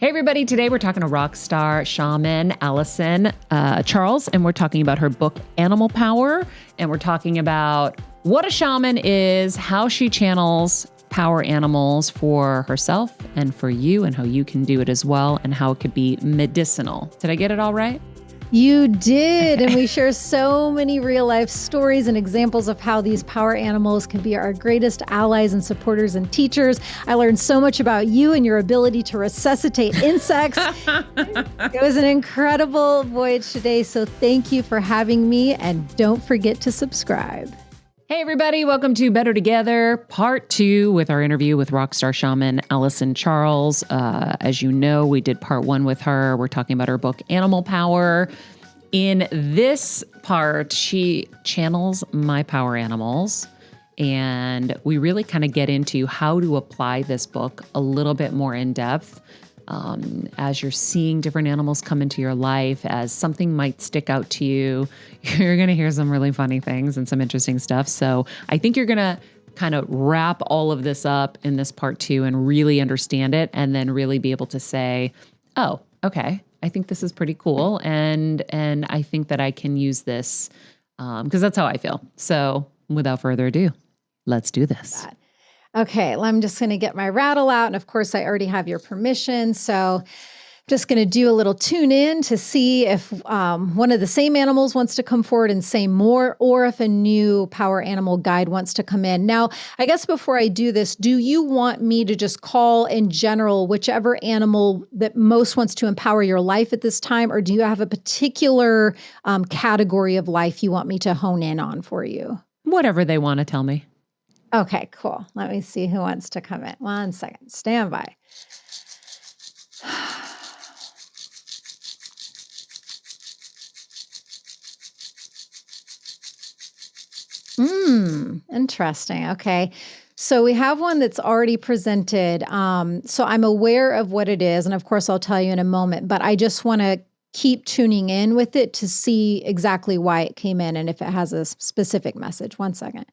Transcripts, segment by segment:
Hey everybody, today we're talking to Rock-Star Shaman Alyson Charles, and we're talking about her book, Animal Power, and we're talking about what a shaman is, how she channels power animals for herself and for you, and how you can do it as well, and how it could be medicinal. Did I get it all right? You did, and we share so many real-life stories and examples of how these power animals can be our greatest allies and supporters and teachers. I learned so much about you and your ability to resuscitate insects. It was an incredible voyage today, so thank you for having me, and don't forget to subscribe. Hey everybody, welcome to Better Together, part 2 with our interview with Rock-Star Shaman Alyson Charles. As you know, we did part 1 with her. We're talking about her book, Animal Power. In this part, she channels my power animals, and we really kind of get into how to apply this book a little bit more in depth. As you're seeing different animals come into your life, as something might stick out to you, you're going to hear some really funny things and some interesting stuff. So I think you're going to kind of wrap all of this up in this part 2 and really understand it, and then really be able to say, oh, okay, I think this is pretty cool. And I think that I can use this because that's how I feel. So without further ado, let's do this. Okay, well, I'm just going to get my rattle out. And of course, I already have your permission. So I'm just going to do a little tune in to see if one of the same animals wants to come forward and say more, or if a new power animal guide wants to come in. Now, I guess before I do this, do you want me to just call in general whichever animal that most wants to empower your life at this time? Or do you have a particular category of life you want me to hone in on for you? Whatever they want to tell me. Okay, cool. Let me see who wants to come in. 1 second. Stand by. Interesting. Okay. So we have one that's already presented. So I'm aware of what it is. And of course, I'll tell you in a moment, but I just want to keep tuning in with it to see exactly why it came in and if it has a specific message. 1 second.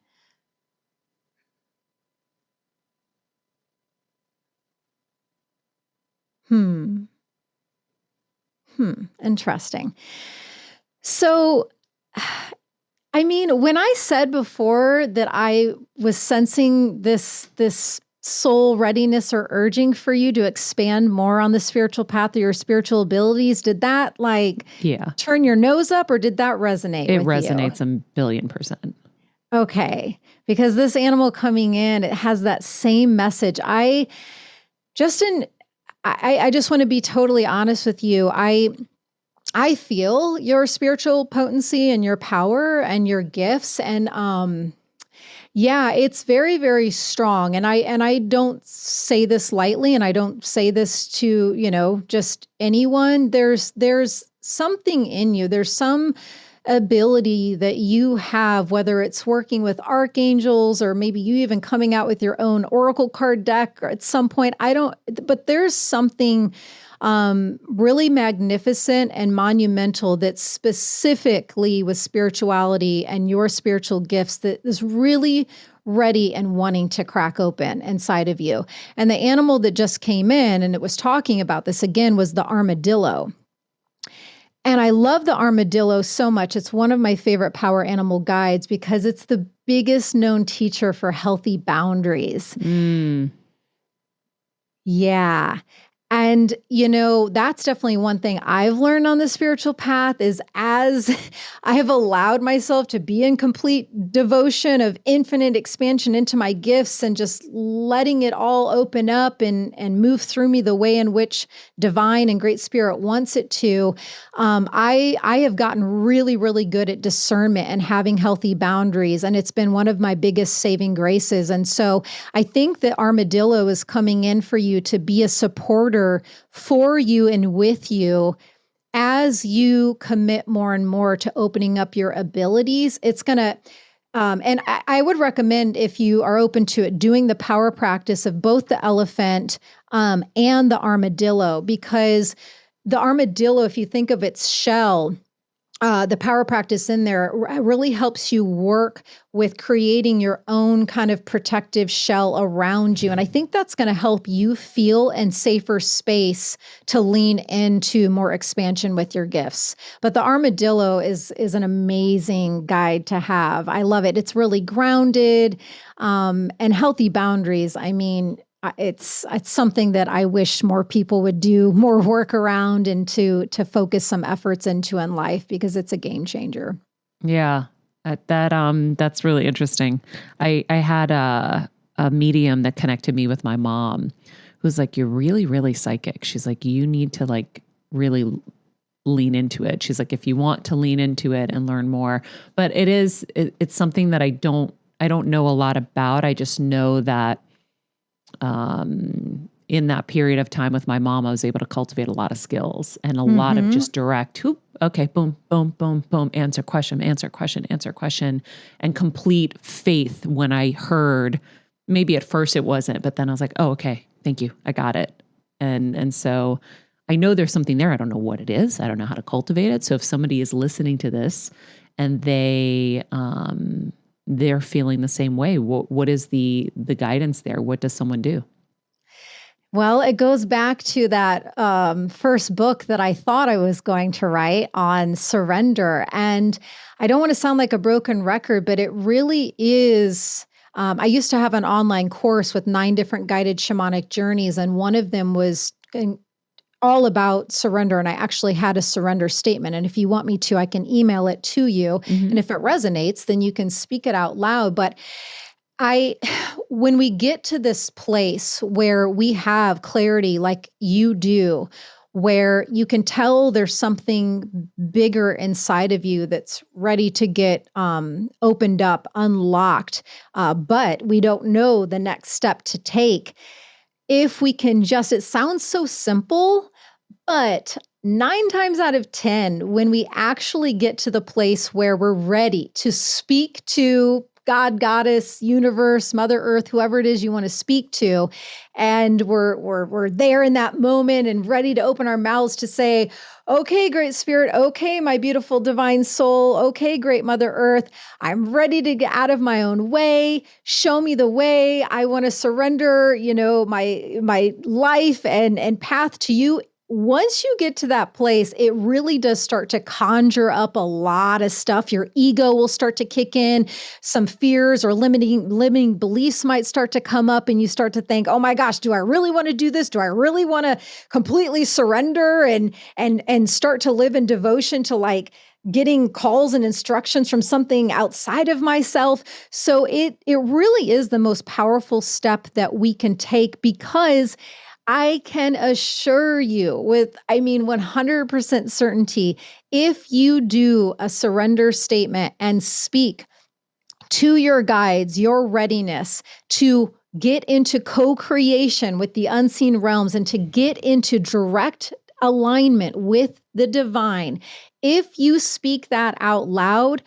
Interesting. So, I mean, when I said before that I was sensing this soul readiness or urging for you to expand more on the spiritual path or your spiritual abilities, did that turn your nose up, or did that resonate with you? It resonates 1,000,000,000%. Okay. Because this animal coming in, it has that same message. I just want to be totally honest with you. I feel your spiritual potency and your power and your gifts. And yeah, it's very, very strong. And I don't say this lightly, and I don't say this to, just anyone. There's something in you. There's some ability that you have, whether it's working with archangels or maybe you even coming out with your own oracle card deck or at some point. But there's something really magnificent and monumental that's specifically with spirituality and your spiritual gifts that is really ready and wanting to crack open inside of you. And the animal that just came in and it was talking about this again was the armadillo. And I love the armadillo so much. It's one of my favorite power animal guides because it's the biggest known teacher for healthy boundaries. Yeah. And, that's definitely one thing I've learned on the spiritual path is as I have allowed myself to be in complete devotion of infinite expansion into my gifts and just letting it all open up and move through me the way in which divine and great spirit wants it to, I have gotten really, really good at discernment and having healthy boundaries. And it's been one of my biggest saving graces. And so I think that Armadillo is coming in for you to be a supporter for you and with you as you commit more and more to opening up your abilities. It's going to, and I would recommend, if you are open to it, doing the power practice of both the elephant and the armadillo, because the armadillo, if you think of its shell, the power practice in there really helps you work with creating your own kind of protective shell around you. And I think that's going to help you feel in safer space to lean into more expansion with your gifts. But the Armadillo is an amazing guide to have. I love it. It's really grounded, and healthy boundaries. I mean, it's something that I wish more people would do more work around and to focus some efforts into in life, because it's a game changer. Yeah, that's really interesting. I had a medium that connected me with my mom, who's like, "You're really, really psychic." She's like, "You need to like really lean into it." She's like, "If you want to lean into it and learn more," but it's something that I don't know a lot about. I just know that in that period of time with my mom, I was able to cultivate a lot of skills and a lot of just direct, okay, boom, boom, boom, boom, answer question, and complete faith when I heard. Maybe at first it wasn't, but then I was like, oh, okay, thank you, I got it. And so I know there's something there. I don't know what it is. I don't know how to cultivate it. So if somebody is listening to this and they're feeling the same way, what is the guidance there? What does someone do? Well, it goes back to that first book that I thought I was going to write on surrender. And I don't want to sound like a broken record, but it really is. I used to have an online course with 9 different guided shamanic journeys, and one of them was all about surrender. And I actually had a surrender statement. And if you want me to, I can email it to you. And if it resonates, then you can speak it out loud. But when we get to this place where we have clarity like you do, where you can tell there's something bigger inside of you that's ready to get opened up, unlocked, but we don't know the next step to take. If we can it sounds so simple, but 9 times out of 10, when we actually get to the place where we're ready to speak to God, Goddess, universe, Mother Earth, whoever it is you want to speak to, and we're there in that moment and ready to open our mouths to say, okay, Great Spirit, okay, my beautiful divine soul, okay, Great Mother Earth, I'm ready to get out of my own way. Show me the way. I want to surrender, my life and path to you. Once you get to that place, it really does start to conjure up a lot of stuff. Your ego will start to kick in. Some fears or limiting beliefs might start to come up, and you start to think, oh my gosh, do I really want to do this? Do I really want to completely surrender and start to live in devotion to like getting calls and instructions from something outside of myself? So it really is the most powerful step that we can take, because I can assure you with, 100% certainty, if you do a surrender statement and speak to your guides, your readiness to get into co-creation with the unseen realms and to get into direct alignment with the divine, if you speak that out loud,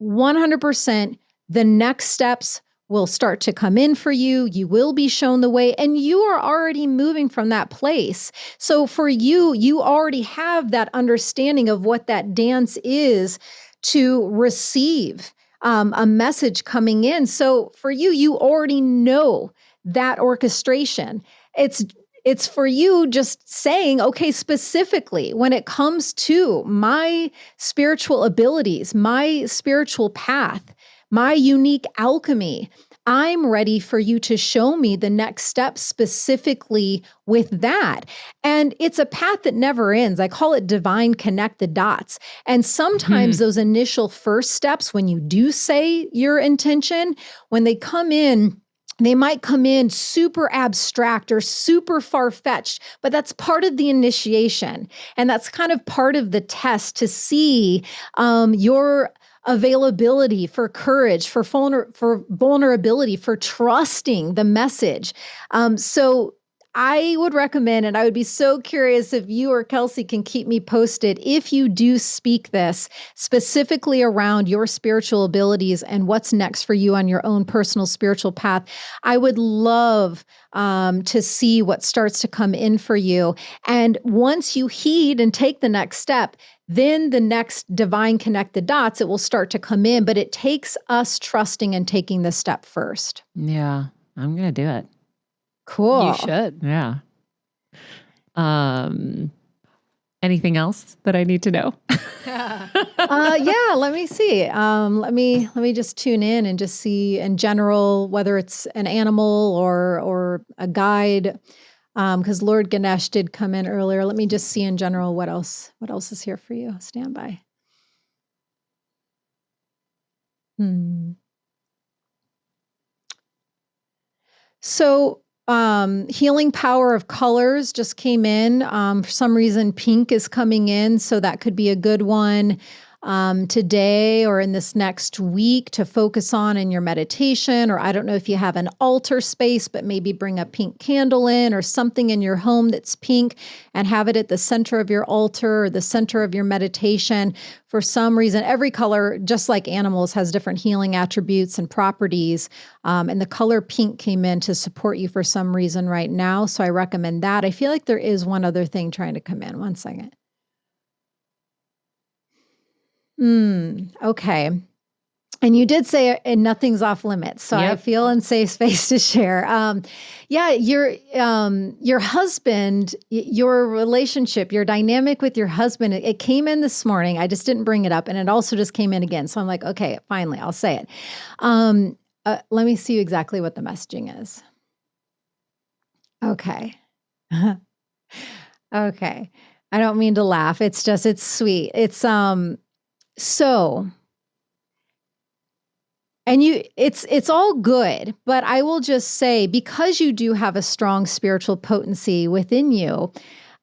100%, the next steps will start to come in for you. You will be shown the way, and you are already moving from that place. So for you, you already have that understanding of what that dance is to receive a message coming in. So for you, you already know that orchestration. It's for you just saying, okay, specifically when it comes to my spiritual abilities, my spiritual path, my unique alchemy, I'm ready for you to show me the next step specifically with that. And it's a path that never ends. I call it divine connect the dots. And sometimes those initial first steps, when you do say your intention, when they come in, they might come in super abstract or super far-fetched, but that's part of the initiation. And that's kind of part of the test to see your availability, for courage, for vulnerability, for trusting the message. So I would recommend, and I would be so curious if you or Kelsey can keep me posted, if you do speak this specifically around your spiritual abilities and what's next for you on your own personal spiritual path. I would love to see what starts to come in for you. And once you heed and take the next step, then the next divine connect the dots, it will start to come in. But it takes us trusting and taking the step first. Yeah, I'm going to do it. Cool. You should. Yeah. Anything else that I need to know? Yeah, let me see. Let me just tune in and just see in general whether it's an animal or a guide. Because Lord Ganesh did come in earlier. Let me just see in general what else is here for you. Stand by. So healing power of colors just came in. For some reason, pink is coming in, so that could be a good one today or in this next week to focus on in your meditation. Or I don't know if you have an altar space, but maybe bring a pink candle in or something in your home that's pink and have it at the center of your altar or the center of your meditation. For some reason, every color, just like animals, has different healing attributes and properties. And the color pink came in to support you for some reason right now. So I recommend that. I feel like there is one other thing trying to come in. One second. Okay. And you did say nothing's off limits. So I feel in safe space to share. Yeah, your husband, your relationship, your dynamic with your husband, it came in this morning. I just didn't bring it up. And it also just came in again. So I'm like, okay, finally, I'll say it. Let me see exactly what the messaging is. Okay. Okay. I don't mean to laugh. It's sweet. It's, so, and it's all good, but I will just say, because you do have a strong spiritual potency within you,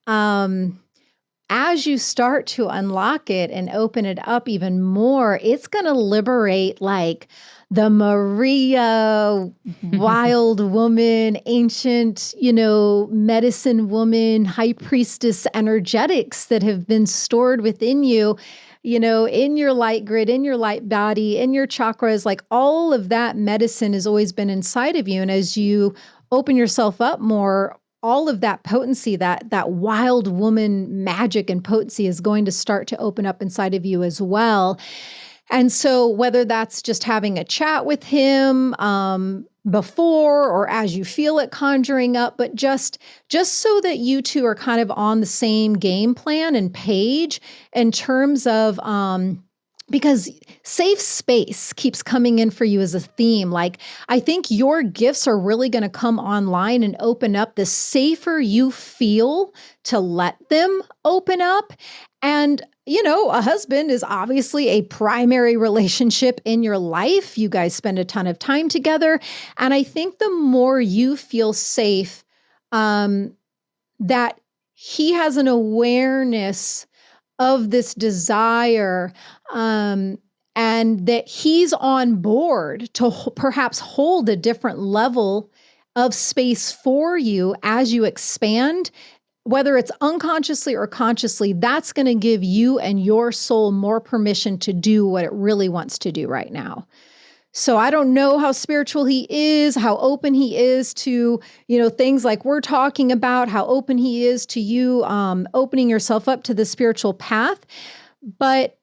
as you start to unlock it and open it up even more, it's going to liberate like the Maria, wild woman, ancient, medicine woman, high priestess energetics that have been stored within you. In your light grid, in your light body, in your chakras, like all of that medicine has always been inside of you. And as you open yourself up more, all of that potency, that wild woman magic and potency is going to start to open up inside of you as well. And so whether that's just having a chat with him, before or as you feel it conjuring up, but just so that you two are kind of on the same game plan and page in terms of, because safe space keeps coming in for you as a theme. Like, I think your gifts are really going to come online and open up the safer you feel to let them open up. And a husband is obviously a primary relationship in your life. You guys spend a ton of time together. And I think the more you feel safe, that he has an awareness of this desire, and that he's on board to perhaps hold a different level of space for you as you expand. Whether it's unconsciously or consciously, that's going to give you and your soul more permission to do what it really wants to do right now. So I don't know how spiritual he is, how open he is to, things like we're talking about, how open he is to you, opening yourself up to the spiritual path. But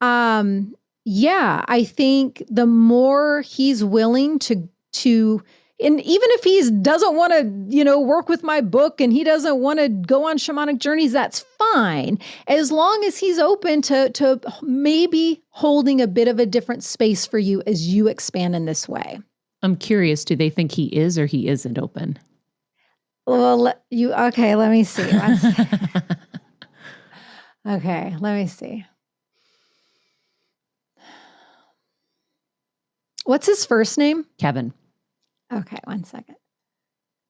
yeah, I think the more he's willing to and even if he doesn't want to, work with my book and he doesn't want to go on shamanic journeys, that's fine. As long as he's open to maybe holding a bit of a different space for you as you expand in this way. I'm curious, do they think he is or he isn't open? Well, okay, let me see. Okay, let me see. What's his first name? Kevin. Okay, one second.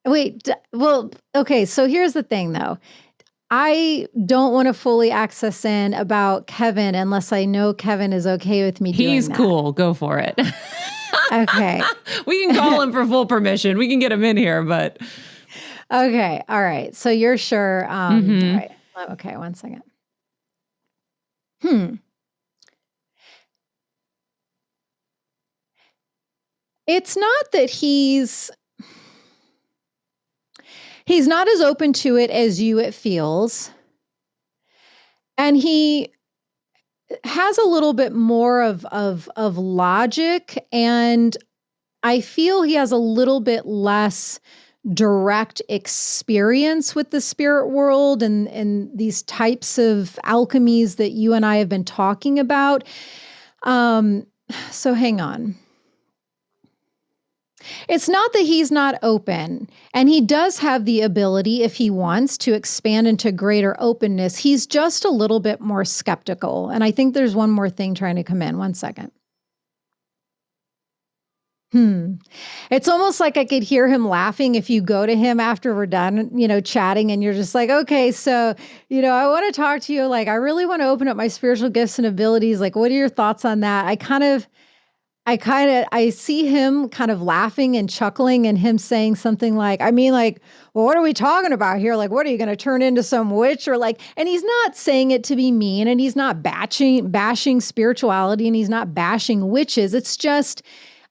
Wait, well, okay, so here's the thing though. I don't want to fully access in about Kevin unless I know Kevin is okay with me doing that. He's cool. Go for it. Okay. We can call him for full permission. We can get him in here, but... Okay. All right. So you're sure. All right. Okay. One second. It's not that he's not as open to it as you, it feels. And he has a little bit more of logic, and I feel he has a little bit less direct experience with the spirit world and these types of alchemies that you and I have been talking about. So hang on. It's not that he's not open, and he does have the ability, if he wants, to expand into greater openness. He's just a little bit more skeptical. And I think there's one more thing trying to come in. One second. It's almost like I could hear him laughing if you go to him after we're done, chatting, and you're just like, okay, so, I want to talk to you. Like, I really want to open up my spiritual gifts and abilities. Like, what are your thoughts on that? I see him kind of laughing and chuckling, and him saying something like, well, what are we talking about here? Like, what are you going to turn into, some witch? Or like, and he's not saying it to be mean, and he's not bashing spirituality, and he's not bashing witches. It's just,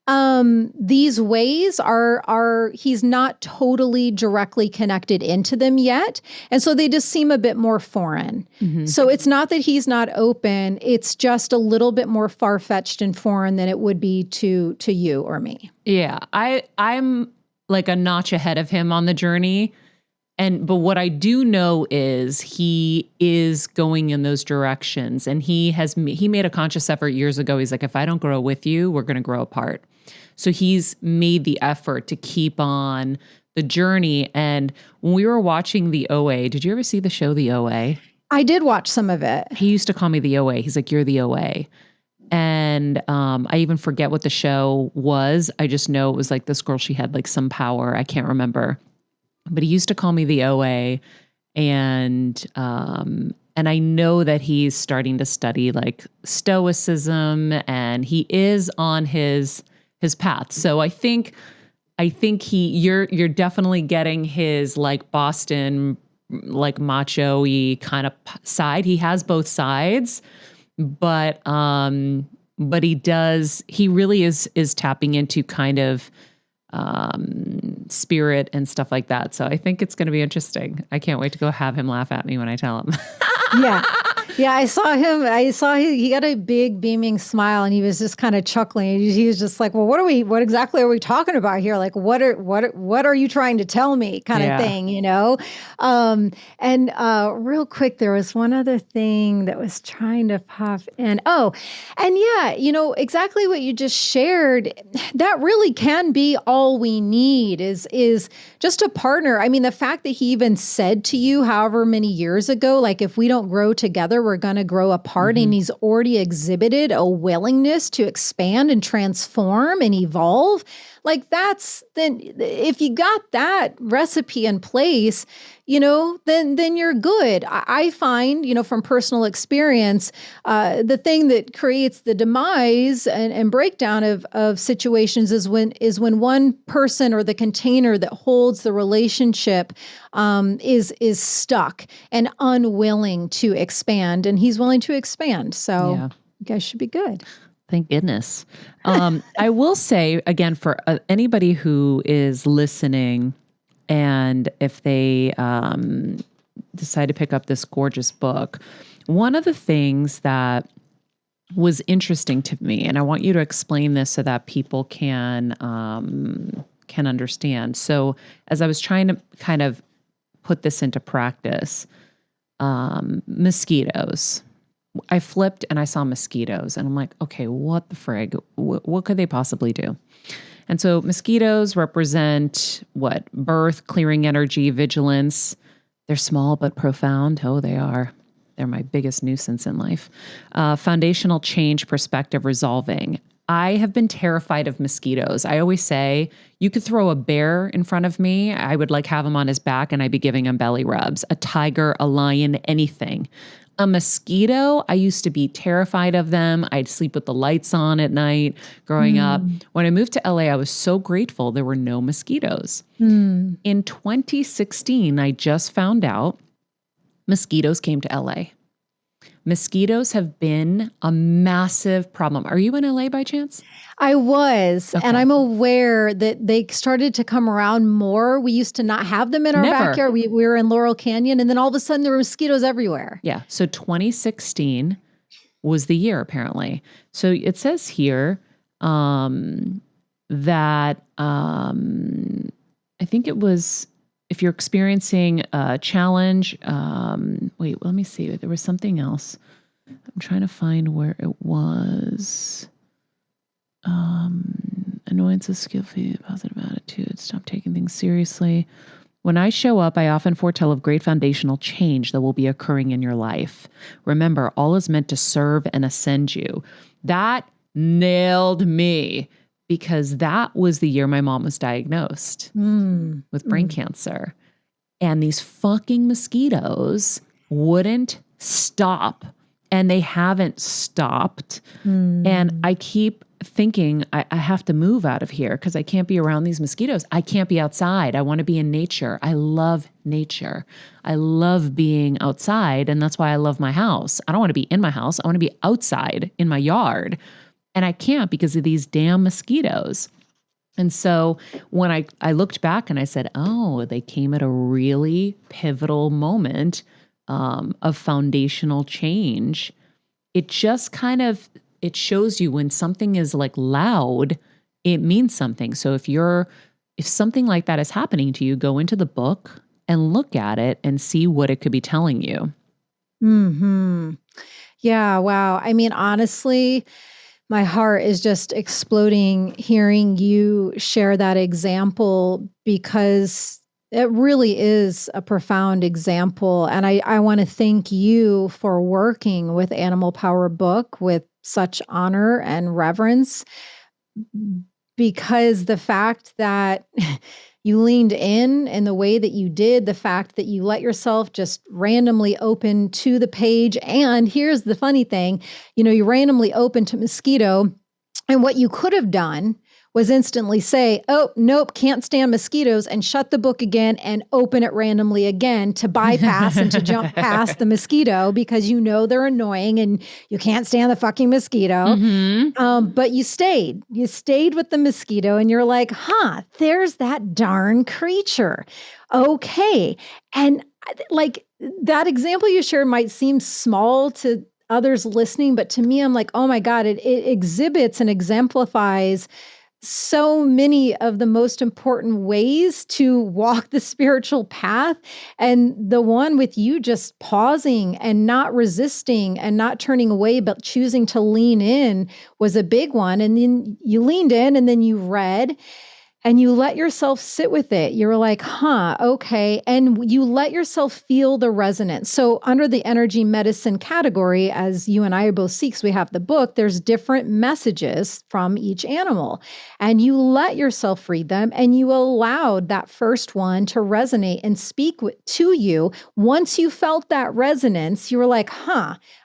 these ways are he's not totally directly connected into them yet. And so they just seem a bit more foreign. So it's not that he's not open. It's just a little bit more far-fetched and foreign than it would be to you or me. Yeah. I'm like a notch ahead of him on the journey. But what I do know is he is going in those directions, and he made a conscious effort years ago. He's like, if I don't grow with you, we're going to grow apart. So he's made the effort to keep on the journey. And when we were watching the OA, did you ever see the show, The OA? I did watch some of it. He used to call me the OA. He's like, you're the OA. And I even forget what the show was. I just know it was like this girl, she had like some power. I can't remember. But he used to call me the OA, and I know that he's starting to study like Stoicism, and he is on his path. So I think you're definitely getting his like Boston, like macho-y kind of side. He has both sides, but he really is tapping into kind of spirit and stuff like that. So I think it's going to be interesting. I can't wait to go have him laugh at me when I tell him. Yeah. I saw him. He got a big beaming smile, and he was just kind of chuckling. He was just like, well, what exactly are we talking about here? Like, what are you trying to tell me, kind of thing, real quick, there was one other thing that was trying to pop in. Oh, and yeah, exactly what you just shared, that really can be all we need is just a partner. I mean, the fact that he even said to you however many years ago, like, if we don't grow together, we're going to grow apart. And he's already exhibited a willingness to expand and transform and evolve. Like, then if you got that recipe in place, then you're good. I find, from personal experience, the thing that creates the demise and breakdown of situations is when one person or the container that holds the relationship is stuck and unwilling to expand, and he's willing to expand. So you guys should be good. Thank goodness. I will say, again, for anybody who is listening, and if they decide to pick up this gorgeous book, one of the things that was interesting to me, and I want you to explain this so that people can understand. So as I was trying to kind of put this into practice, mosquitoes. I flipped and I saw mosquitoes, and I'm like, okay, what the frig? What could they possibly do? And so mosquitoes represent what? Birth, clearing energy, vigilance. They're small but profound. Oh, they are. They're my biggest nuisance in life. Foundational change, perspective, resolving. I have been terrified of mosquitoes. I always say, you could throw a bear in front of me. I would like have him on his back and I'd be giving him belly rubs. A tiger, a lion, anything. A mosquito, I used to be terrified of them. I'd sleep with the lights on at night growing up. When I moved to LA, I was so grateful there were no mosquitoes. In 2016, I just found out mosquitoes came to LA. Mosquitoes have been a massive problem. Are you in LA by chance? I was, and I'm aware that they started to come around more. We used to not have them in our backyard. We were in Laurel Canyon, and then all of a sudden there were mosquitoes everywhere. Yeah. So 2016 was the year, apparently. So it says here that I think it was, if you're experiencing a challenge, wait, let me see. There was something else. I'm trying to find where it was. Annoyances, skill feed, positive attitude, stop taking things seriously. When I show up, I often foretell of great foundational change that will be occurring in your life. Remember, all is meant to serve and ascend you. That nailed me because that was the year my mom was diagnosed with brain cancer. And these fucking mosquitoes wouldn't stop. And they haven't stopped. And I keep thinking I have to move out of here because I can't be around these mosquitoes. I can't be outside. I want to be in nature. I love nature. I love being outside. And that's why I love my house. I don't want to be in my house. I want to be outside in my yard. And I can't because of these damn mosquitoes. And so when I looked back and I said, oh, they came at a really pivotal moment of foundational change. It just kind of, it shows you when something is like loud, it means something. So if something like that is happening to you, go into the book and look at it and see what it could be telling you. Yeah. Wow. I mean, honestly, my heart is just exploding hearing you share that example because it really is a profound example. And I want to thank you for working with Animal Power Book with such honor and reverence, because the fact that you leaned in the way that you did, the fact that you let yourself just randomly open to the page. And here's the funny thing, you randomly open to mosquito, and what you could have done was instantly say, oh, nope, can't stand mosquitoes, and shut the book again and open it randomly again to bypass and to jump past the mosquito because they're annoying and you can't stand the fucking mosquito. But you stayed with the mosquito and you're like, there's that darn creature. Okay. And like that example you shared might seem small to others listening, but to me, I'm like, oh my God, it exhibits and exemplifies so many of the most important ways to walk the spiritual path. And the one with you just pausing and not resisting and not turning away, but choosing to lean in was a big one. And then you leaned in and then you read and you let yourself sit with it. You were like, okay. And you let yourself feel the resonance. So under the energy medicine category, as you and I are both Sikhs, we have the book, there's different messages from each animal. And you let yourself read them and you allowed that first one to resonate and speak to you. Once you felt that resonance, you were like,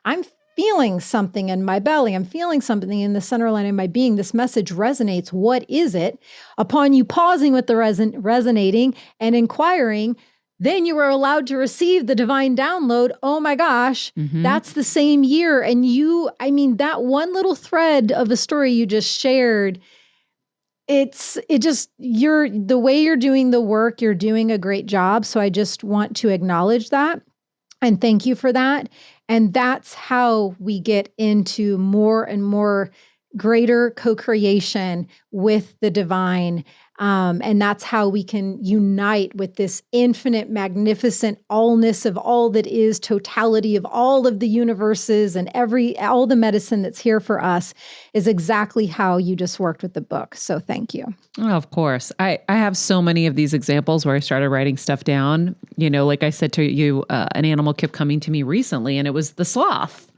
I'm feeling something in my belly. I'm feeling something in the center line of my being. This message resonates. What is it? Upon you pausing with the resonating and inquiring, then you were allowed to receive the divine download. Oh my gosh, that's the same year. And that one little thread of the story you just shared, the way you're doing the work, you're doing a great job. So I just want to acknowledge that and thank you for that. And that's how we get into more and more greater co-creation with the divine. And that's how we can unite with this infinite, magnificent allness of all that is, totality of all of the universes and all the medicine that's here for us is exactly how you just worked with the book. So thank you. Oh, of course. I have so many of these examples where I started writing stuff down. Like I said to you, an animal kept coming to me recently and it was the sloth.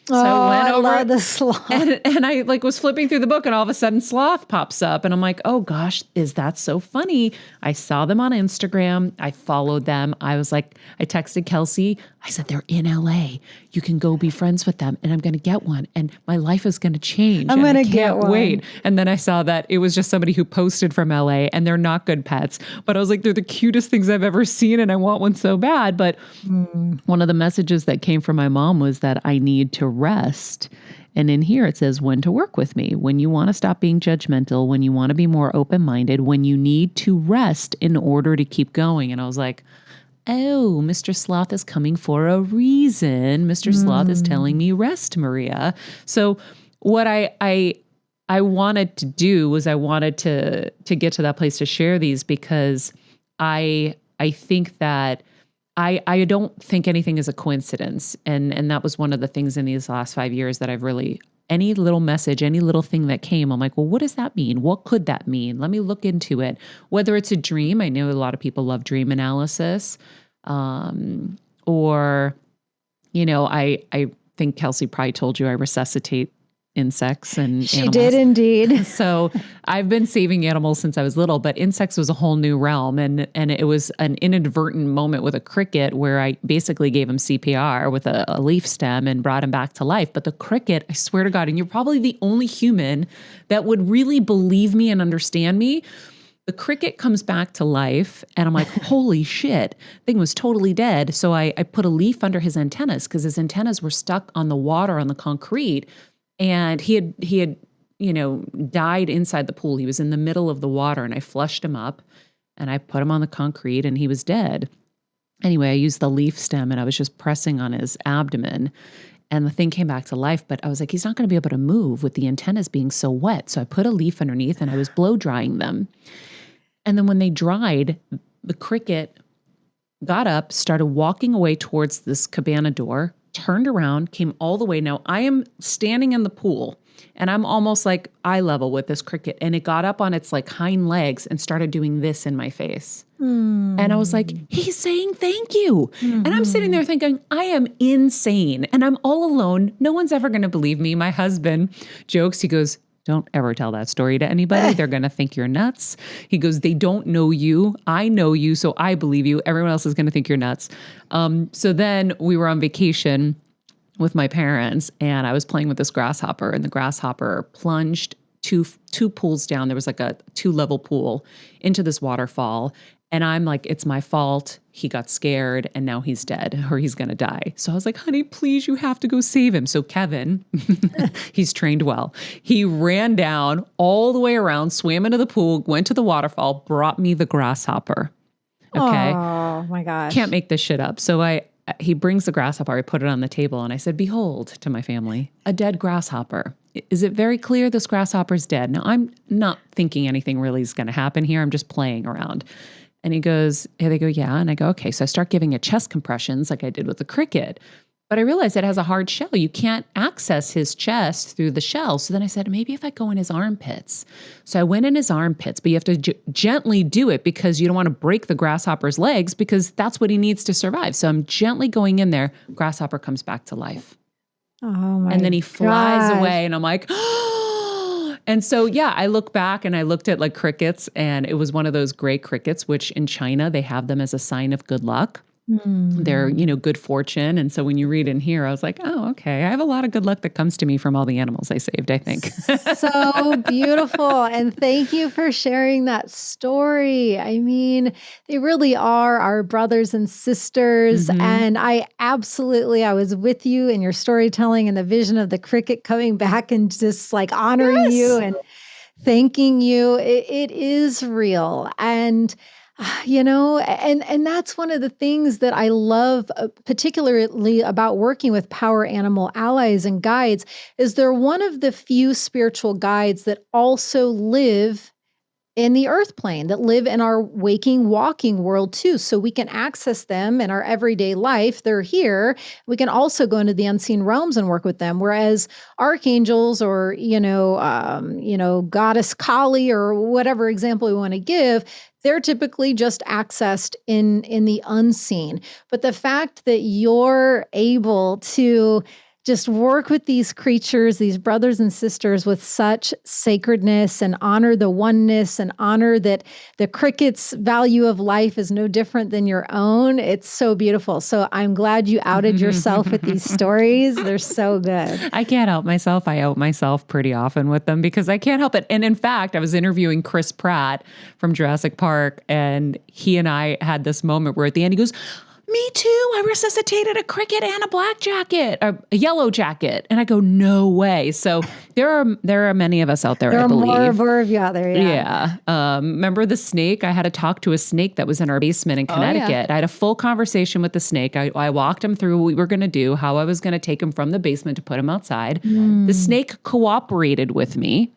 So I love the sloth. And I like was flipping through the book and all of a sudden sloth pops up and I'm like, oh gosh, is that so funny? I saw them on Instagram. I followed them. I was like, I texted Kelsey. I said, they're in LA. You can go be friends with them and I'm going to get one and my life is going to change. I'm going to get one. Wait. And then I saw that it was just somebody who posted from LA and they're not good pets. But I was like, they're the cutest things I've ever seen and I want one so bad. But one of the messages that came from my mom was that I need to rest. And in here it says when to work with me, when you want to stop being judgmental, when you want to be more open-minded, when you need to rest in order to keep going. And I was like, oh, Mr. Sloth is coming for a reason. Mr. Sloth is telling me rest, Maria. So what I wanted to do was I wanted to get to that place to share these because I think that I don't think anything is a coincidence. And that was one of the things in these last 5 years that I've really, any little message, any little thing that came, I'm like, well, what does that mean? What could that mean? Let me look into it. Whether it's a dream, I know a lot of people love dream analysis, or, you know, I think Kelsey probably told you I resuscitate insects and she animals. did indeed. So I've been saving animals since I was little, but insects was a whole new realm. And it was an inadvertent moment with a cricket where I basically gave him CPR with a leaf stem and brought him back to life. But the cricket, I swear to God, and you're probably the only human that would really believe me and understand me. The cricket comes back to life and I'm like, holy shit, thing was totally dead. So I put a leaf under his antennas because his antennas were stuck on the water, on the concrete. And he had, you know, died inside the pool. He was in the middle of the water and I flushed him up and I put him on the concrete and he was dead. Anyway, I used the leaf stem and I was just pressing on his abdomen and the thing came back to life. But I was like, he's not going to be able to move with the antennas being so wet. So I put a leaf underneath and I was blow drying them. And then when they dried, the cricket got up, started walking away towards this cabana door, turned around, came all the way. Now I am standing in the pool and I'm almost like eye level with this cricket. And it got up on its like hind legs and started doing this in my face. And I was like, he's saying thank you. And I'm sitting there thinking, I am insane. And I'm all alone. No one's ever going to believe me. My husband jokes. He goes, don't ever tell that story to anybody. They're going to think you're nuts. He goes, they don't know you. I know you, so I believe you. Everyone else is going to think you're nuts. So then we were on vacation with my parents, and I was playing with this grasshopper, and the grasshopper plunged two pools down. There was like a 2-level pool into this waterfall. And I'm like, it's my fault. He got scared and now he's dead or he's going to die. So I was like, honey, please, you have to go save him. So Kevin, he's trained well. He ran down all the way around, swam into the pool, went to the waterfall, brought me the grasshopper. Okay. Oh my gosh. Can't make this shit up. So he brings the grasshopper. I put it on the table and I said, behold, to my family, a dead grasshopper. Is it very clear this grasshopper's dead? Now, I'm not thinking anything really is going to happen here. I'm just playing around. And he goes, yeah, they go, yeah. And I go, okay. So I start giving it chest compressions like I did with the cricket. But I realized it has a hard shell. You can't access his chest through the shell. So then I said, maybe if I go in his armpits. So I went in his armpits, but you have to gently do it because you don't want to break the grasshopper's legs because that's what he needs to survive. So I'm gently going in there. Grasshopper comes back to life. Oh my And then he flies gosh. away and I'm like, and so, yeah, I look back and I looked at like crickets and it was one of those gray crickets, which in China, they have them as a sign of good luck. They're, good fortune. And so when you read in here, I was like, oh, okay. I have a lot of good luck that comes to me from all the animals I saved, I think. So beautiful. And thank you for sharing that story. I mean, they really are our brothers and sisters. And I was with you in your storytelling and the vision of the cricket coming back and just like honoring you and thanking you. It is real. And and that's one of the things that I love, particularly about working with power animal allies and guides, is they're one of the few spiritual guides that also live in the earth plane, that live in our waking, walking world too. So we can access them in our everyday life. They're here. We can also go into the unseen realms and work with them. Whereas archangels or, goddess Kali or whatever example we want to give, they're typically just accessed in the unseen. But the fact that you're able to just work with these creatures, these brothers and sisters with such sacredness and honor the oneness and honor that the cricket's value of life is no different than your own. It's so beautiful. So I'm glad you outed yourself with these stories. They're so good. I can't help myself. I out myself pretty often with them because I can't help it. And in fact, I was interviewing Chris Pratt from Jurassic Park, and he and I had this moment where at the end he goes, "Me too. I resuscitated a cricket and a black jacket, a yellow jacket." And I go, "No way." So there are many of us out there, I believe. There are more of you out there, yeah. Remember the snake? I had to talk to a snake that was in our basement in Connecticut. Oh, yeah. I had a full conversation with the snake. I walked him through what we were going to do, how I was going to take him from the basement to put him outside. The snake cooperated with me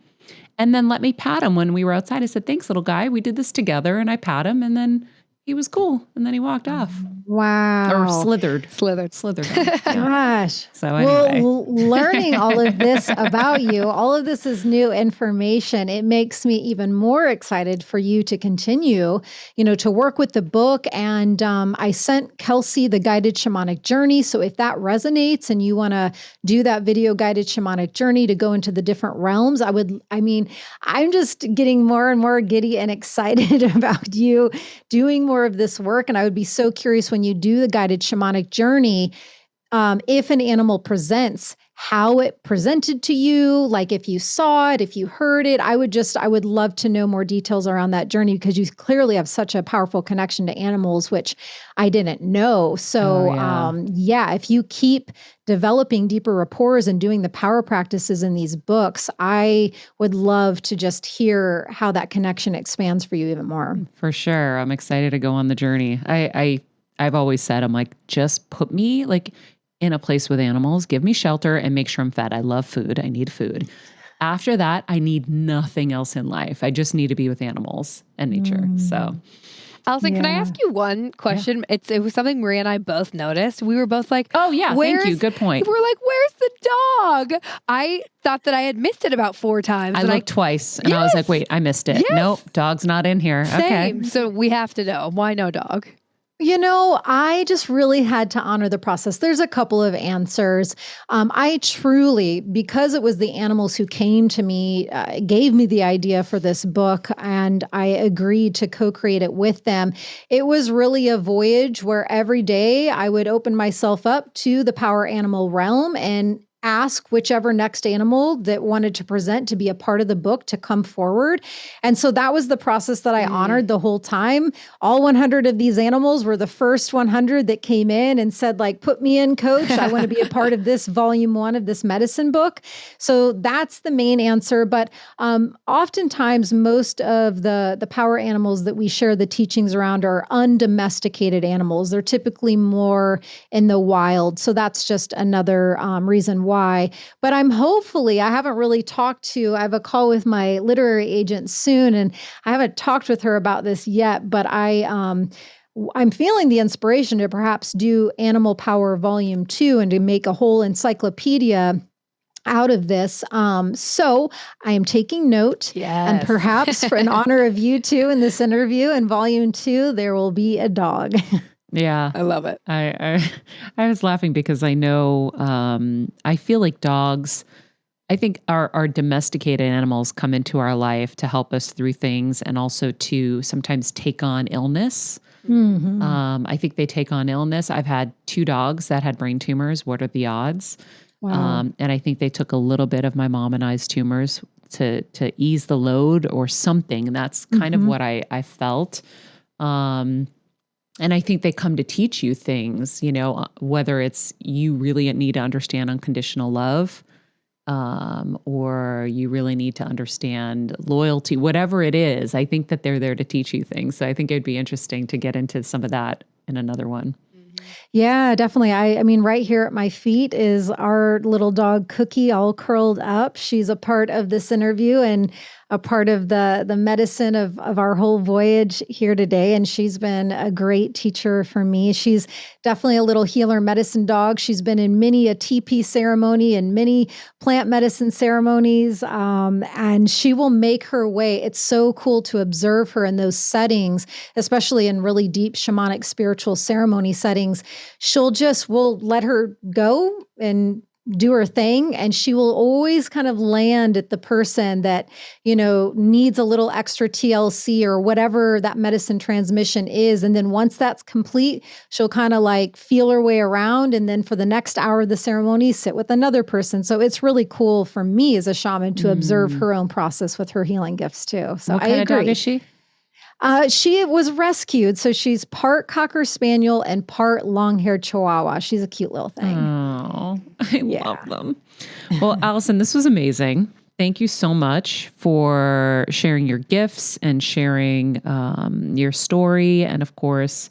and then let me pat him when we were outside. I said, "Thanks, little guy. We did this together." And I pat him, and then he was cool. And then he walked off. Wow. Or slithered. Off. Yeah. Gosh. So anyway. Well, learning all of this about you, all of this is new information. It makes me even more excited for you to continue, to work with the book. And I sent Kelsey the guided shamanic journey. So if that resonates and you want to do that video guided shamanic journey to go into the different realms, I'm just getting more and more giddy and excited about you doing more of this work. And I would be so curious when you do the guided shamanic journey, if an animal presents, how it presented to you, like if you saw it, if you heard it. I would love to know more details around that journey because you clearly have such a powerful connection to animals, which I didn't know. So if you keep developing deeper rapports and doing the power practices in these books, I would love to just hear how that connection expands for you even more. For sure. I'm excited to go on the journey. I've always said, I'm like, just put me in a place with animals, give me shelter and make sure I'm fed. I love food. I need food. After that, I need nothing else in life. I just need to be with animals and nature. So Alyson, can I ask you one question? Yeah. It was something Maria and I both noticed. We were both like, "Oh yeah, thank you. Good point." We're like, "Where's the dog?" I thought that I had missed it about 4 times. I looked twice and I was like, "Wait, I missed it." Yes. Nope, dog's not in here. Same. Okay. So we have to know. Why no dog? I just really had to honor the process. There's a couple of answers. I truly, because it was the animals who came to me, gave me the idea for this book, and I agreed to co-create it with them. It was really a voyage where every day I would open myself up to the power animal realm and ask whichever next animal that wanted to present to be a part of the book to come forward. And so that was the process that I honored the whole time. All 100 of these animals were the first 100 that came in and said, put me in, coach. I want to be a part of this volume 1 of this medicine book. So that's the main answer. But oftentimes, most of the power animals that we share the teachings around are undomesticated animals. They're typically more in the wild. So that's just another reason why. But I haven't really I have a call with my literary agent soon, and I haven't talked with her about this yet, but I'm feeling the inspiration to perhaps do Animal Power Volume 2 and to make a whole encyclopedia out of this. So I am taking note, and perhaps for in honor of you two in this interview in Volume 2, there will be a dog. Yeah. I love it. I was laughing because I know, I feel like dogs, I think our domesticated animals come into our life to help us through things and also to sometimes take on illness. Mm-hmm. I think they take on illness. I've had 2 dogs that had brain tumors. What are the odds? Wow. And I think they took a little bit of my mom and I's tumors to ease the load or something. And that's kind of what I felt. And I think they come to teach you things, whether it's you really need to understand unconditional love, or you really need to understand loyalty, whatever it is. I think that they're there to teach you things. So I think it'd be interesting to get into some of that in another one. Yeah, definitely. I mean, right here at my feet is our little dog Cookie, all curled up. She's a part of this interview and a part of the medicine of our whole voyage here today. And she's been a great teacher for me. She's definitely a little healer medicine dog. She's been in many a TP ceremony and many plant medicine ceremonies. And she will make her way. It's so cool to observe her in those settings, especially in really deep shamanic spiritual ceremony settings. We'll let her go and do her thing, and she will always kind of land at the person that, needs a little extra TLC or whatever that medicine transmission is. And then once that's complete, she'll kind of like feel her way around. And then for the next hour of the ceremony, sit with another person. So it's really cool for me as a shaman to observe her own process with her healing gifts too. So What I kind agree. of dog is she? She was rescued. So she's part Cocker Spaniel and part long-haired Chihuahua. She's a cute little thing. Oh, I love them. Well, Alyson, this was amazing. Thank you so much for sharing your gifts and sharing your story. And of course,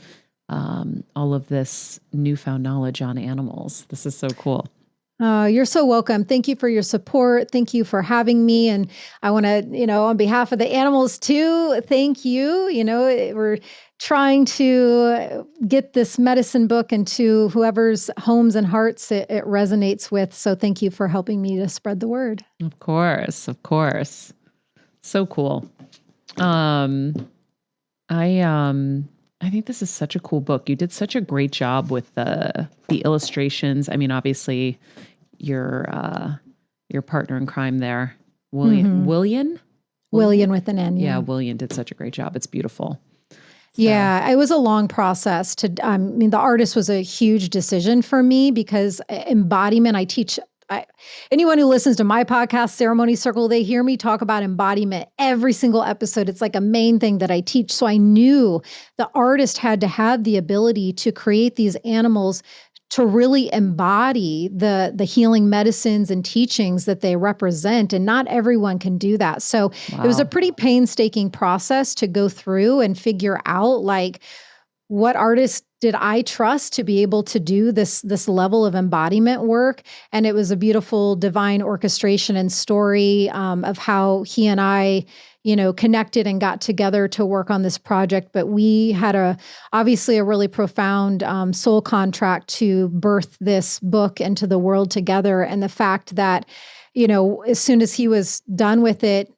all of this newfound knowledge on animals. This is so cool. You're so welcome. Thank you for your support. Thank you for having me. And I want to, on behalf of the animals too, thank you. We're trying to get this medicine book into whoever's homes and hearts it resonates with. So thank you for helping me to spread the word. Of course. Of course. So cool. I think this is such a cool book. You did such a great job with the illustrations. I mean, obviously, your partner in crime there, William with an N. Yeah, William did such a great job. It's beautiful. So. Yeah, it was a long process to. The artist was a huge decision for me because embodiment. I teach. Anyone who listens to my podcast, Ceremony Circle, they hear me talk about embodiment every single episode. It's like a main thing that I teach. So I knew the artist had to have the ability to create these animals to really embody the healing medicines and teachings that they represent. And not everyone can do that. So It was a pretty painstaking process to go through and figure out like, what artist did I trust to be able to do this level of embodiment work? And it was a beautiful divine orchestration and story of how he and I, connected and got together to work on this project. But we had obviously a really profound soul contract to birth this book into the world together. And the fact that, as soon as he was done with it,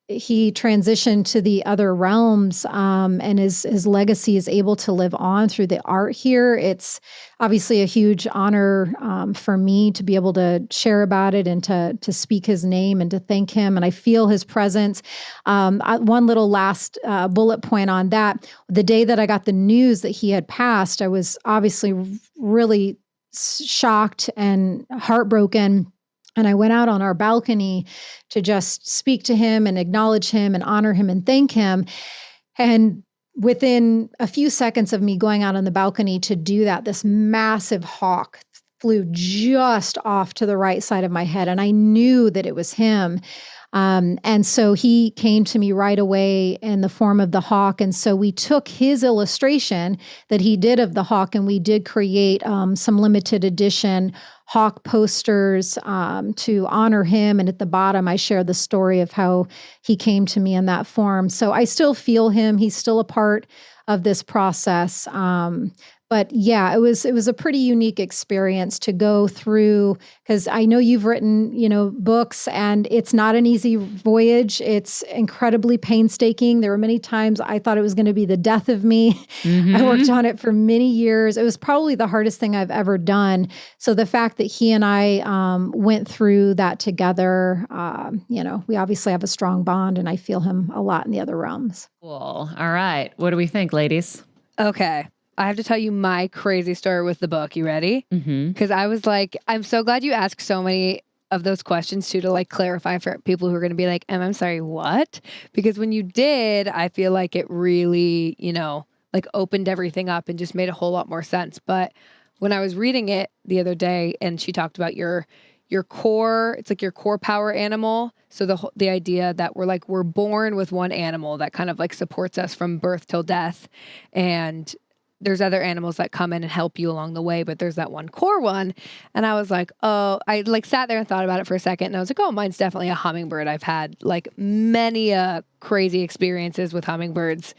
he transitioned to the other realms, and his legacy is able to live on through the art here. It's obviously a huge honor for me to be able to share about it and to speak his name and to thank him. And I feel his presence. One little last bullet point on that. The day that I got the news that he had passed, I was obviously really shocked and heartbroken. And I went out on our balcony to just speak to him and acknowledge him and honor him and thank him. And within a few seconds of me going out on the balcony to do that, this massive hawk flew just off to the right side of my head. And I knew that it was him. And so he came to me right away in the form of the hawk. And so we took his illustration that he did of the hawk, and we did create some limited edition hawk posters to honor him. And at the bottom, I share the story of how he came to me in that form. So I still feel him. He's still a part of this process. But yeah, it was a pretty unique experience to go through, because I know you've written, books, and it's not an easy voyage. It's incredibly painstaking. There were many times I thought it was going to be the death of me. Mm-hmm. I worked on it for many years. It was probably the hardest thing I've ever done. So the fact that he and I went through that together, we obviously have a strong bond, and I feel him a lot in the other realms. Cool. All right. What do we think, ladies? Okay. I have to tell you my crazy story with the book. You ready? Because I was like, I'm so glad you asked so many of those questions too, to like clarify for people who are going to be like, I'm sorry, what? Because when you did, I feel like it really, like opened everything up and just made a whole lot more sense. But when I was reading it the other day, and she talked about your core, it's like your core power animal. So the idea that we're born with one animal that kind of like supports us from birth till death. And there's other animals that come in and help you along the way, but there's that one core one. And I was like, oh, I like sat there and thought about it for a second. And I was like, oh, mine's definitely a hummingbird. I've had like many a crazy experiences with hummingbirds.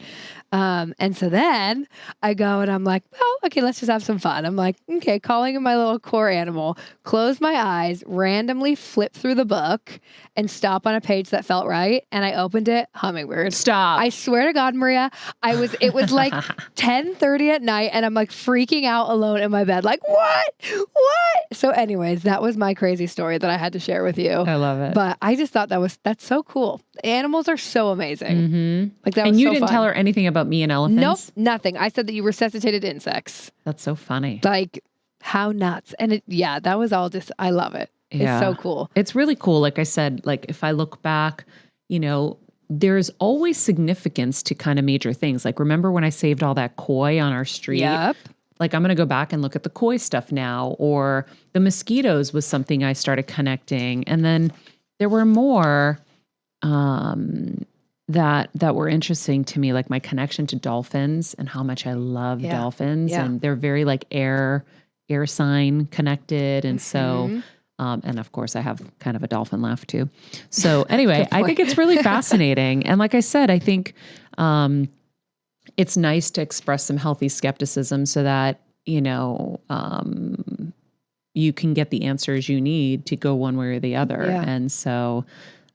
And so then I go and I'm like, well, okay, let's just have some fun. I'm like, okay, calling in my little core animal, close my eyes, randomly flip through the book and stop on a page that felt right. And I opened it, hummingbird. Stop. I swear to God, Maria, it was like 10:30 at night and I'm like freaking out alone in my bed. Like, what? So anyways, that was my crazy story that I had to share with you. I love it. But I just thought that's so cool. Animals are so amazing. Mm-hmm. Like that was and you so didn't fun. tell her anything about me and elephants? Nope, nothing. I said that you resuscitated insects. That's so funny. Like, how nuts. And that was all just, I love it. Yeah. It's so cool. It's really cool. Like I said, like if I look back, there's always significance to kind of major things. Like remember when I saved all that koi on our street? Yep. Like I'm going to go back and look at the koi stuff now, or the mosquitoes was something I started connecting. And then there were more that were interesting to me, like my connection to dolphins and how much I love dolphins. Yeah. And they're very like air sign connected. And so, and of course I have kind of a dolphin laugh too. So anyway, I think it's really fascinating. And like I said, I think, it's nice to express some healthy skepticism so that, you can get the answers you need to go one way or the other. Yeah. And so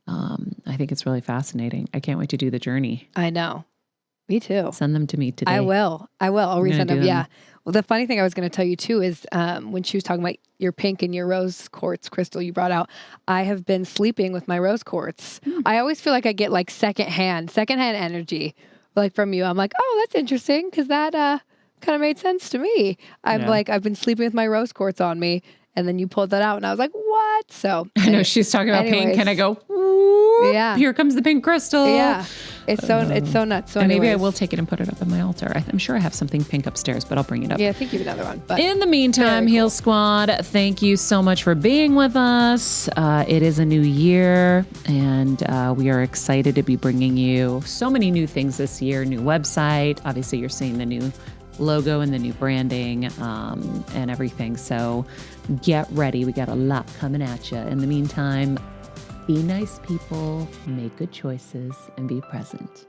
I think it's really fascinating. I can't wait to do the journey. I know. Me too. Send them to me today. I will. I'll resend them. do Yeah. them. Well, the funny thing I was going to tell you too is when she was talking about your pink and your rose quartz crystal you brought out, I have been sleeping with my rose quartz. I always feel like I get like secondhand energy like from you. I'm like, oh, that's interesting because that kind of made sense to me. I'm like, I've been sleeping with my rose quartz on me. And then you pulled that out and I was like, what? So I know she's talking about pink and I go, yeah, here comes the pink crystal. Yeah. It's so nuts. So and maybe I anyways. will take it and put it up on my altar. I'm sure I have something pink upstairs, but I'll bring it up. Yeah, I think you have another one. But in the meantime, Heal Squad, thank you so much for being with us. It is a new year, and we are excited to be bringing you so many new things this year. New website. Obviously, you're seeing the new logo and the new branding and everything. So get ready. We got a lot coming at you. In the meantime, be nice people, make good choices, and be present.